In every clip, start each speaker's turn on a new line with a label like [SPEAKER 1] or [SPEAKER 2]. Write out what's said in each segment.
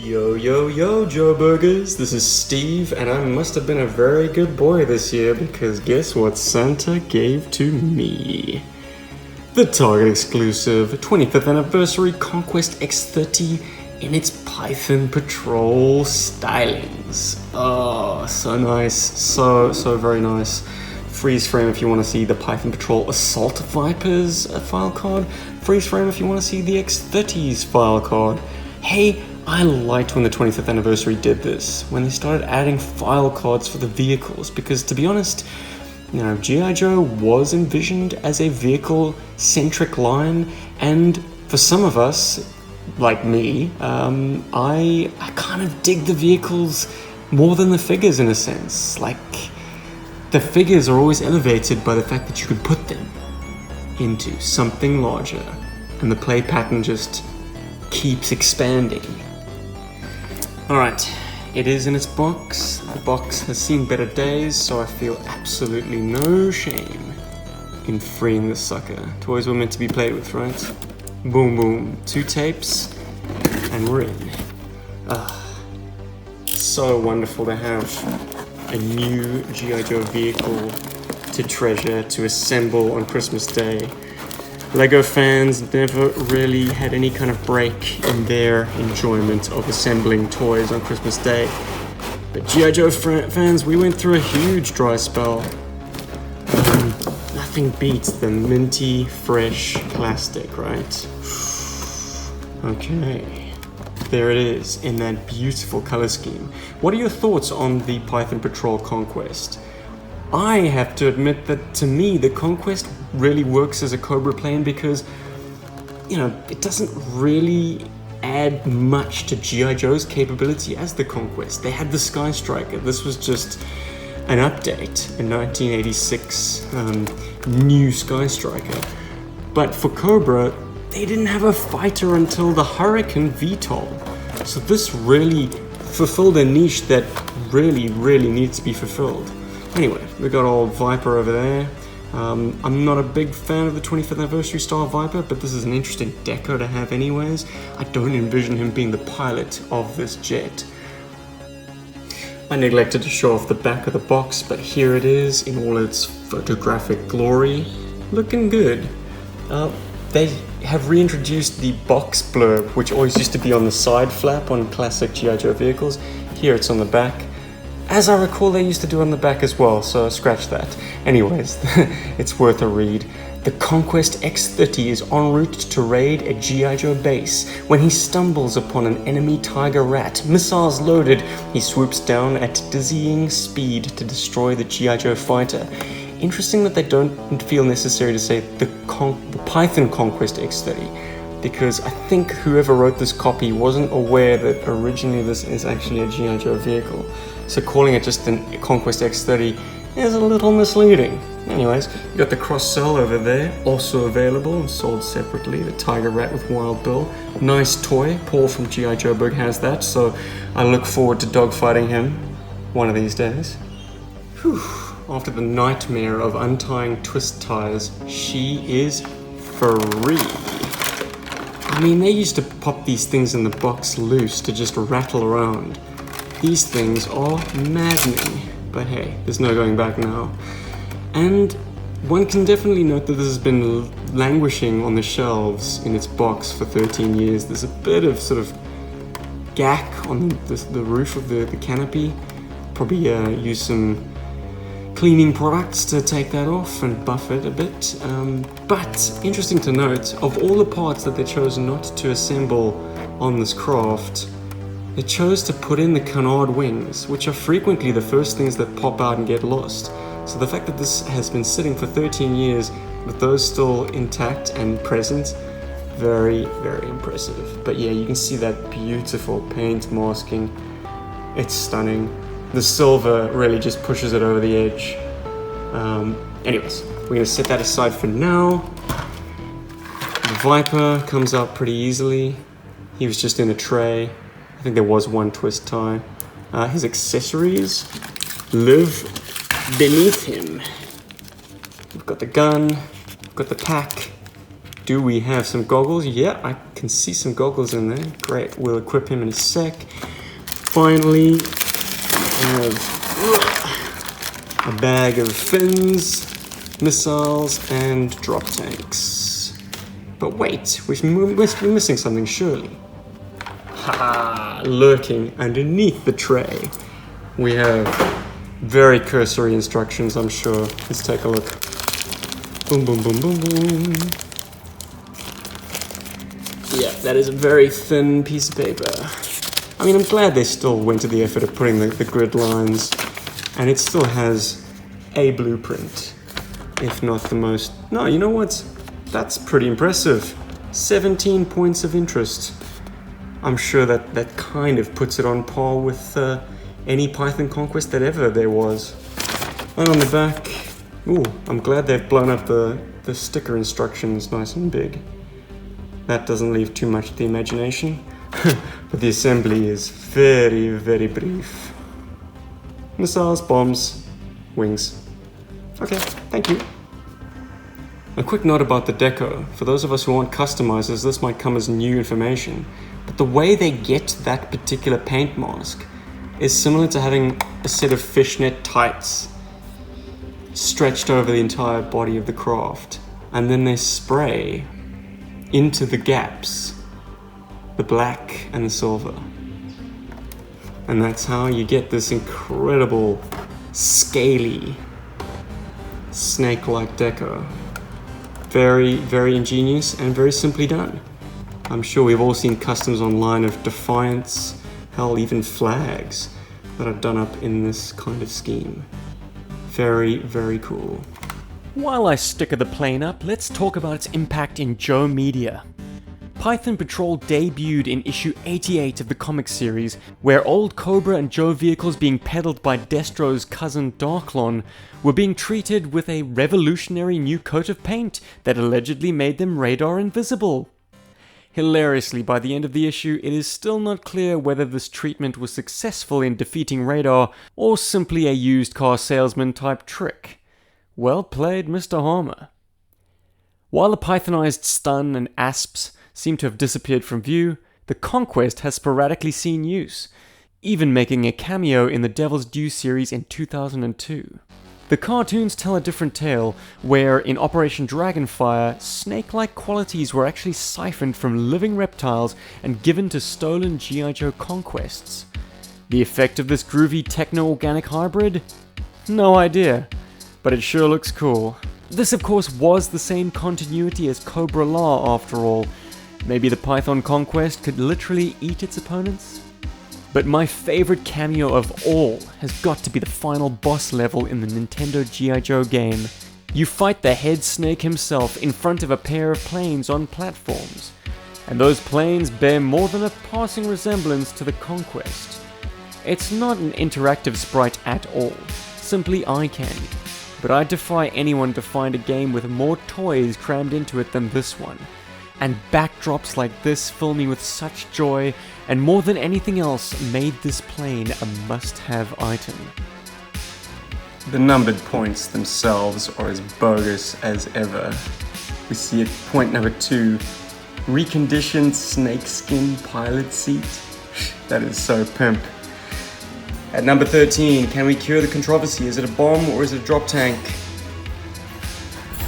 [SPEAKER 1] Yo, yo, yo, Joburgers, this is Steve, and I must have been a very good boy this year because guess what Santa gave to me? The Target exclusive 25th anniversary Conquest X-30 in its Python Patrol stylings. Oh, so nice, so very nice. Freeze frame if you want to see the Python Patrol Assault Vipers file card. Freeze frame if you want to see the X-30's file card. Hey, I liked when the 25th anniversary did this, when they started adding file cards for the vehicles, because to be honest, you know, GI Joe was envisioned as a vehicle-centric line, and for some of us, like me, I kind of dig the vehicles more than the figures in a sense. Like, the figures are always elevated by the fact that you can put them into something larger, and the play pattern just keeps expanding. Alright, it is in its box. The box has seen better days, so I feel absolutely no shame in freeing this sucker. Toys were meant to be played with, right? Boom boom, 2 tapes, and we're in. So wonderful to have a new GI Joe vehicle to treasure, to assemble on Christmas Day. LEGO fans never really had any kind of break in their enjoyment of assembling toys on Christmas Day. But GI Joe fans, we went through a huge dry spell. Nothing beats the minty, fresh plastic, right? Okay, there it is in that beautiful color scheme. What are your thoughts on the Python Patrol Conquest? I have to admit that to me, the Conquest really works as a Cobra plane because, you know, it doesn't really add much to GI Joe's capability as the Conquest. They had the Sky Striker. This was just an update, a 1986 new Sky Striker. But for Cobra, they didn't have a fighter until the Hurricane VTOL. So this really fulfilled a niche that really needs to be fulfilled. Anyway, we got old Viper over there. I'm not a big fan of the 25th anniversary style Viper, but this is an interesting deco to have anyways. I don't envision him being the pilot of this jet. I neglected to show off the back of the box, but here it is in all its photographic glory. Looking good. They have reintroduced the box blurb, which always used to be on the side flap on classic GI Joe vehicles. Here it's on the back. As I recall, they used to do on the back as well, so scratch that. Anyways, it's worth a read. The Conquest X-30 is en route to raid a GI Joe base. When he stumbles upon an enemy tiger rat, missiles loaded, he swoops down at dizzying speed to destroy the GI Joe fighter. Interesting that they don't feel necessary to say the Python Conquest X-30, because I think whoever wrote this copy wasn't aware that originally this is actually a GI Joe vehicle. So calling it just a Conquest X-30 is a little misleading. Anyways, you got the cross-sell over there, also available and sold separately, the Tiger Rat with Wild Bill. Nice toy, Paul from GI Joburg has that, so I look forward to dogfighting him one of these days. Whew. After the nightmare of untying twist ties, she is free. I mean, they used to pop these things in the box loose to just rattle around. These things are maddening, but hey, there's no going back now. And one can definitely note that this has been languishing on the shelves in its box for 13 years. There's a bit of sort of gack on the roof of the canopy. Probably use some cleaning products to take that off and buff it a bit. But interesting to note, of all the parts that they chose not to assemble on this craft, they chose to put in the canard wings, which are frequently the first things that pop out and get lost. So the fact that this has been sitting for 13 years with those still intact and present, very impressive. But yeah, you can see that beautiful paint masking. It's stunning. The silver really just pushes it over the edge. Anyways, we're gonna set that aside for now. The Viper comes out pretty easily. He was just in a tray. I think there was one twist tie. His accessories live beneath him. We've got the gun, we've got the pack. Do we have some goggles? Yeah, I can see some goggles in there. Great, we'll equip him in a sec. Finally, we have a bag of fins, missiles, and drop tanks. But wait, we must be missing something surely. Ha! Lurking underneath the tray, we have very cursory instructions, I'm sure. Let's take a look. Boom, boom, boom, boom, boom. Yeah, that is a very thin piece of paper. I mean, I'm glad they still went to the effort of putting the grid lines, and it still has a blueprint, if not the most. No, you know what? That's pretty impressive. 17 points of interest. I'm sure that kind of puts it on par with any Python Conquest that ever there was. And on the back, ooh, I'm glad they've blown up the sticker instructions nice and big. That doesn't leave too much to the imagination, but the assembly is very, very brief. Missiles, bombs, wings. Okay, thank you. A quick note about the deco. For those of us who aren't customizers, this might come as new information, but the way they get that particular paint mask is similar to having a set of fishnet tights stretched over the entire body of the craft, and then they spray into the gaps the black and the silver. And that's how you get this incredible, scaly, snake-like deco. Very, very ingenious and very simply done. I'm sure we've all seen customs online of Defiance, hell, even flags that are done up in this kind of scheme. Very, very cool.
[SPEAKER 2] While I sticker the plane up, let's talk about its impact in Joe media. Python Patrol debuted in issue 88 of the comic series, where old Cobra and Joe vehicles being peddled by Destro's cousin Darklon were being treated with a revolutionary new coat of paint that allegedly made them radar invisible. Hilariously, by the end of the issue, it is still not clear whether this treatment was successful in defeating radar or simply a used car salesman type trick. Well played, Mr. Harmer. While the Pythonized stun and asps seem to have disappeared from view, the Conquest has sporadically seen use, even making a cameo in the Devil's Due series in 2002. The cartoons tell a different tale, where in Operation Dragonfire, snake-like qualities were actually siphoned from living reptiles and given to stolen GI Joe conquests. The effect of this groovy techno-organic hybrid? No idea, but it sure looks cool. This of course was the same continuity as Cobra Law after all. Maybe the Python Conquest could literally eat its opponents? But my favorite cameo of all has got to be the final boss level in the Nintendo GI Joe game. You fight the head snake himself in front of a pair of planes on platforms, and those planes bear more than a passing resemblance to the Conquest. It's not an interactive sprite at all, simply eye candy, but I defy anyone to find a game with more toys crammed into it than this one. And backdrops like this fill me with such joy, and more than anything else made this plane a must-have item.
[SPEAKER 1] The numbered points themselves are as bogus as ever. We see at point number 2, reconditioned snakeskin pilot seat. That is so pimp. At number 13, can we cure the controversy? Is it a bomb or is it a drop tank?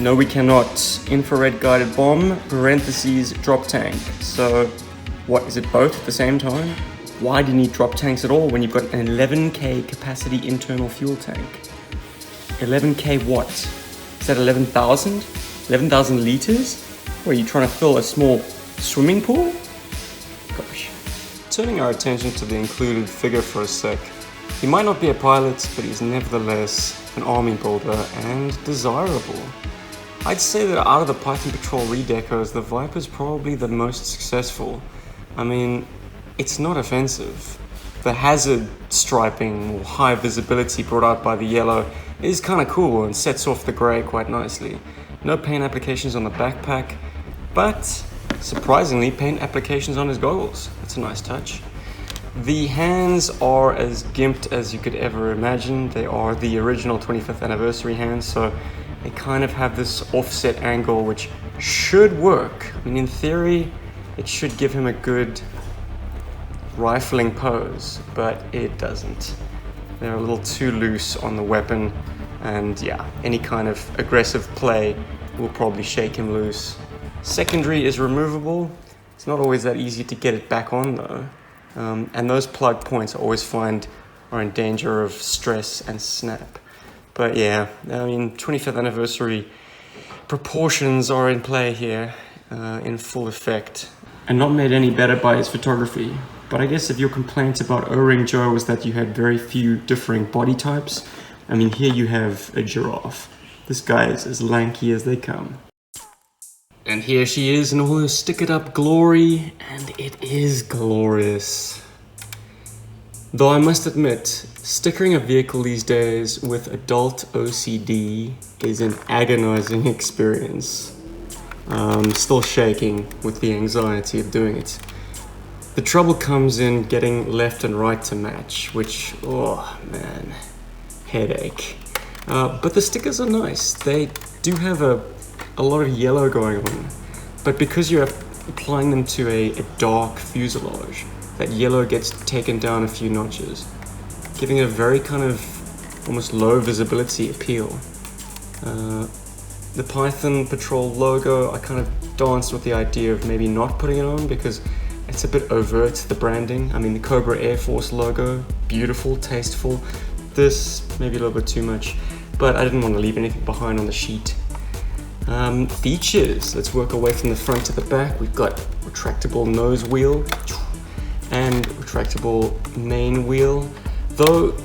[SPEAKER 1] No, we cannot. Infrared guided bomb, parentheses, drop tank. So, what, is it both at the same time? Why do you need drop tanks at all when you've got an 11k capacity internal fuel tank? 11k what? Is that 11,000? 11,000 liters? What, are you trying to fill a small swimming pool? Gosh. Turning our attention to the included figure for a sec. He might not be a pilot, but he's nevertheless an army builder and desirable. I'd say that out of the Python Patrol redecos, the Viper's probably the most successful. I mean, it's not offensive. The hazard striping or high visibility brought out by the yellow is kind of cool and sets off the grey quite nicely. No paint applications on the backpack, but surprisingly paint applications on his goggles. That's a nice touch. The hands are as gimped as you could ever imagine. They are the original 25th anniversary hands, so they kind of have this offset angle which should work. I mean, in theory, it should give him a good rifling pose, but it doesn't. They're a little too loose on the weapon, and yeah, any kind of aggressive play will probably shake him loose. Secondary is removable. It's not always that easy to get it back on though. And those plug points I always find are in danger of stress and snap. But yeah, I mean, 25th anniversary proportions are in play here, in full effect. And not made any better by his photography. But I guess if your complaint about O-Ring Joe was that you had very few differing body types, I mean, here you have a giraffe. This guy is as lanky as they come. And here she is in all her stickered up glory, and it is glorious. Though I must admit, stickering a vehicle these days with adult OCD is an agonizing experience. I'm still shaking with the anxiety of doing it. The trouble comes in getting left and right to match, which, oh man, headache. But the stickers are nice. They do have a lot of yellow going on, but because you're applying them to a dark fuselage, that yellow gets taken down a few notches, giving it a very kind of almost low visibility appeal. The Python Patrol logo, I kind of danced with the idea of maybe not putting it on because it's a bit overt, the branding. I mean, the Cobra Air Force logo, beautiful, tasteful. This, maybe a little bit too much, but I didn't want to leave anything behind on the sheet. Features, let's work our way from the front to the back. We've got retractable nose wheel and retractable main wheel. Though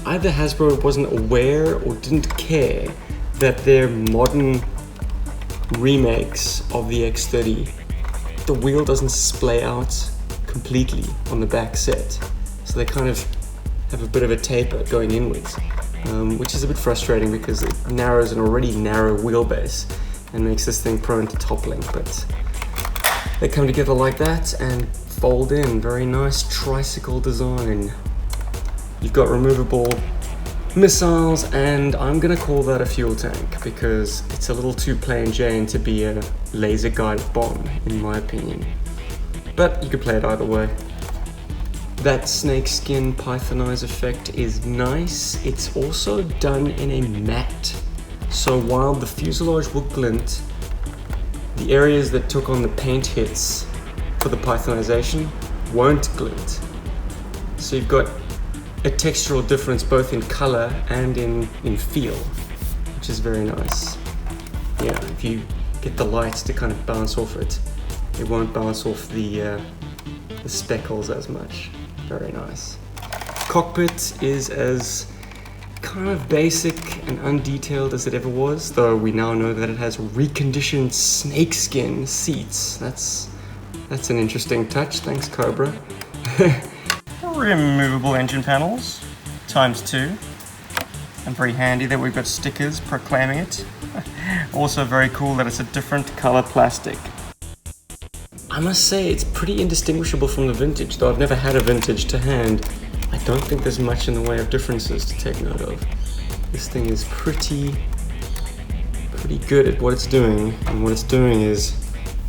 [SPEAKER 1] either Hasbro wasn't aware or didn't care that their modern remakes of the X-30, the wheel doesn't splay out completely on the back set. So they kind of have a bit of a taper going inwards. Which is a bit frustrating because it narrows an already narrow wheelbase and makes this thing prone to toppling, but they come together like that and fold in. Very nice tricycle design. You've got removable missiles, and I'm gonna call that a fuel tank because it's a little too plain Jane to be a laser guided bomb, in my opinion. But you could play it either way. That snakeskin Pythonize effect is nice. It's also done in a matte. So while the fuselage will glint, the areas that took on the paint hits for the Pythonization won't glint. So you've got a textural difference both in color and in feel, which is very nice. Yeah, if you get the lights to kind of bounce off it, it won't bounce off the speckles as much. Very nice. Cockpit is as kind of basic and undetailed as it ever was, though we now know that it has reconditioned snakeskin seats. That's an interesting touch, thanks Cobra. Removable engine panels, ×2. And very handy that we've got stickers proclaiming it. Also very cool that it's a different color plastic. I must say it's pretty indistinguishable from the vintage, though I've never had a vintage to hand. I don't think there's much in the way of differences to take note of. This thing is pretty good at what it's doing, and what it's doing is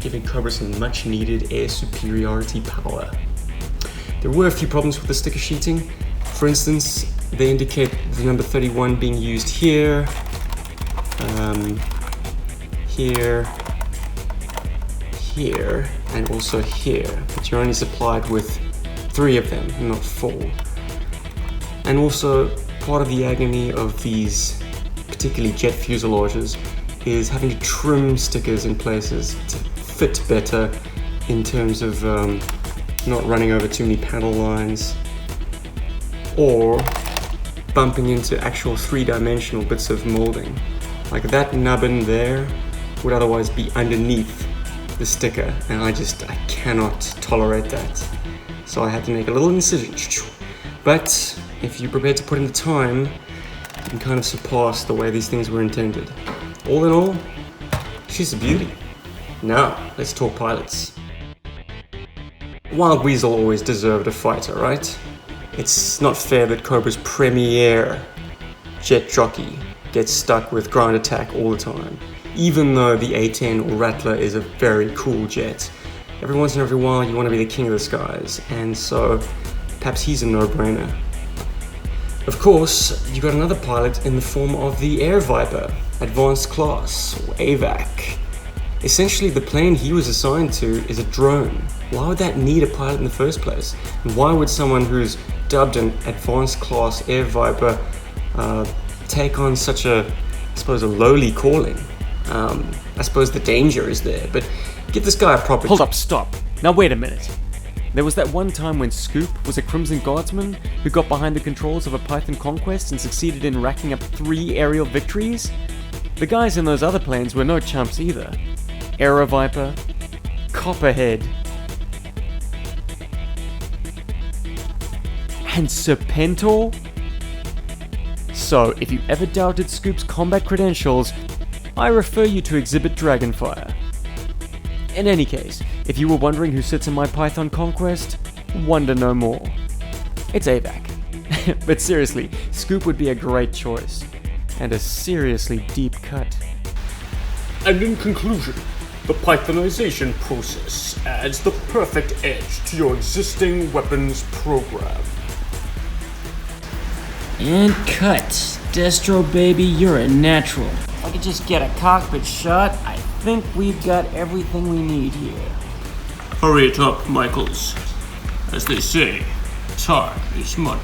[SPEAKER 1] giving Cobra some much needed air superiority power. There were a few problems with the sticker sheeting. For instance, they indicate the number 31 being used here, here, and also here, but you're only supplied with 3 of them, not 4. And also, part of the agony of these, particularly jet fuselages, is having to trim stickers in places to fit better in terms of not running over too many panel lines or bumping into actual 3-dimensional bits of molding. Like that nubbin there would otherwise be underneath the sticker, and I cannot tolerate that. So I had to make a little incision. But if you're prepared to put in the time, you can kind of surpass the way these things were intended. All in all, she's a beauty. Now, let's talk pilots. Wild Weasel always deserved a fighter, right? It's not fair that Cobra's premier jet jockey gets stuck with ground attack all the time. Even though the A-10 or Rattler is a very cool jet, every once in every while you want to be the king of the skies, and so perhaps he's a no-brainer. Of course, you got another pilot in the form of the Air Viper, Advanced Class, or AVAC. Essentially, the plane he was assigned to is a drone. Why would that need a pilot in the first place? And why would someone who's dubbed an Advanced Class Air Viper take on such a, I suppose, a lowly calling? I suppose the danger is there, but give this guy a proper...
[SPEAKER 2] Hold up, stop. Now wait a minute. There was that one time when Scoop was a Crimson Guardsman who got behind the controls of a Python Conquest and succeeded in racking up 3 aerial victories. The guys in those other planes were no chumps either. Aero Viper, Copperhead, and Serpentor? So, if you ever doubted Scoop's combat credentials, I refer you to Exhibit Dragonfire. In any case, if you were wondering who sits in my Python Conquest, wonder no more. It's AVAC. But seriously, Scoop would be a great choice, and a seriously deep cut.
[SPEAKER 3] And in conclusion, the Pythonization process adds the perfect edge to your existing weapons program.
[SPEAKER 4] And cut. Destro baby, you're a natural. If I could just get a cockpit shot, I think we've got everything we need here.
[SPEAKER 3] Hurry it up, Michaels. As they say, time is money.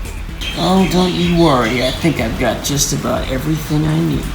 [SPEAKER 4] Oh, don't you worry. I think I've got just about everything I need.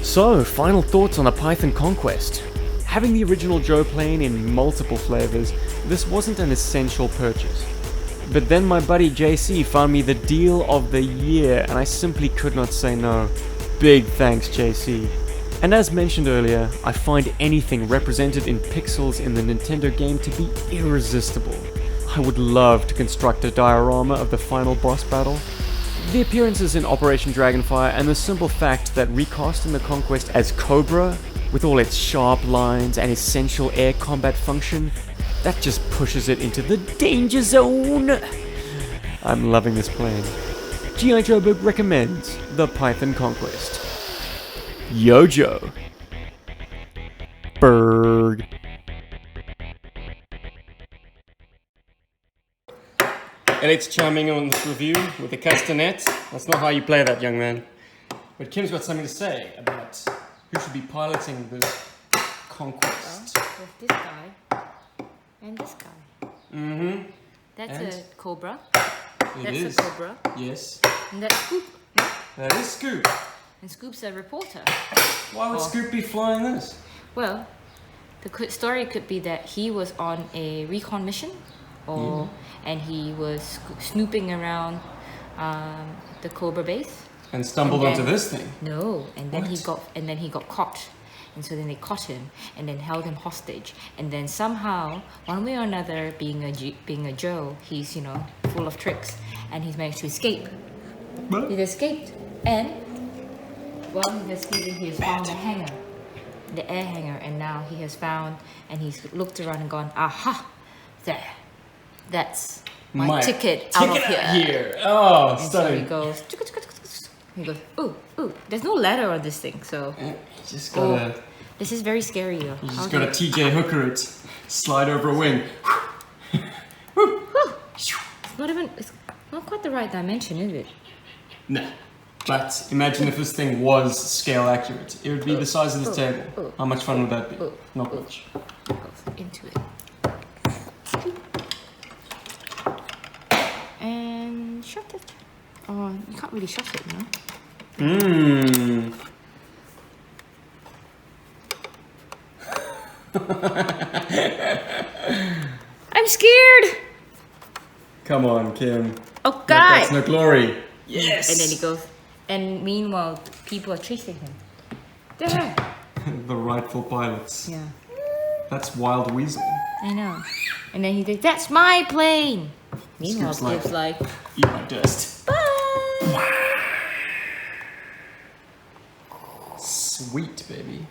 [SPEAKER 2] So, final thoughts on the Python Conquest. Having the original Joe plane in multiple flavors, this wasn't an essential purchase. But then my buddy JC found me the deal of the year, and I simply could not say no. Big thanks, JC. And as mentioned earlier, I find anything represented in pixels in the Nintendo game to be irresistible. I would love to construct a diorama of the final boss battle. The appearances in Operation Dragonfire and the simple fact that recasting the Conquest as Cobra, with all its sharp lines and essential air combat function, that just pushes it into the danger zone. I'm loving this plane. GI Joburg recommends the Python Conquest. Yojo. Berg.
[SPEAKER 1] Alex chiming on this review with the castanet. That's not how you play that, young man. But Kim's got something to say about who should be piloting the Conquest.
[SPEAKER 5] With this guy and this guy.
[SPEAKER 1] Mm-hmm.
[SPEAKER 5] That's
[SPEAKER 1] And?
[SPEAKER 5] a Cobra.
[SPEAKER 1] It is.
[SPEAKER 5] That's a Cobra.
[SPEAKER 1] Yes.
[SPEAKER 5] And that's Scoop. No?
[SPEAKER 1] That is Scoop.
[SPEAKER 5] And Scoop's a reporter.
[SPEAKER 1] Why would Scoop be flying this?
[SPEAKER 5] Well, the story could be that he was on a recon mission, or and he was snooping around the Cobra base.
[SPEAKER 1] And stumbled
[SPEAKER 5] And
[SPEAKER 1] onto
[SPEAKER 5] then-
[SPEAKER 1] this thing.
[SPEAKER 5] No, and then
[SPEAKER 1] What?
[SPEAKER 5] he got caught, and so then they caught him and then held him hostage, and then somehow, one way or another, being a Joe, he's full of tricks, and he's managed to escape.
[SPEAKER 1] What?
[SPEAKER 5] He escaped, and while he was escaping, he has found the hangar, the air hangar, and now he has found, and he's looked around and gone, aha, there, that's my ticket out of here.
[SPEAKER 1] Oh,
[SPEAKER 5] And so he
[SPEAKER 1] stunning.
[SPEAKER 5] goes, ooh, there's no ladder on this thing, so.
[SPEAKER 1] Just gotta,
[SPEAKER 5] This is very scary, though.
[SPEAKER 1] you just gotta TJ Hooker it, slide over a wing.
[SPEAKER 5] It's not quite the right dimension, is it?
[SPEAKER 1] No. But imagine if this thing was scale accurate. It would be the size of this table. How much fun would that be? Not much.
[SPEAKER 5] Goes into it. And shut it. Oh, you can't really shut it, no?
[SPEAKER 1] Mmm.
[SPEAKER 5] I'm scared.
[SPEAKER 1] Come on, Kim.
[SPEAKER 5] Oh
[SPEAKER 1] That's
[SPEAKER 5] God!
[SPEAKER 1] no glory. Yes.
[SPEAKER 5] And then he goes. And meanwhile, people are chasing him. There.
[SPEAKER 1] The rightful pilots.
[SPEAKER 5] Yeah,
[SPEAKER 1] That's Wild Weasel.
[SPEAKER 5] I know. And then he thinks, "That's my plane." Meanwhile,
[SPEAKER 1] Skip's like-
[SPEAKER 5] Skip's like,
[SPEAKER 1] Eat my dust.
[SPEAKER 5] "Bye."
[SPEAKER 1] Sweet, baby.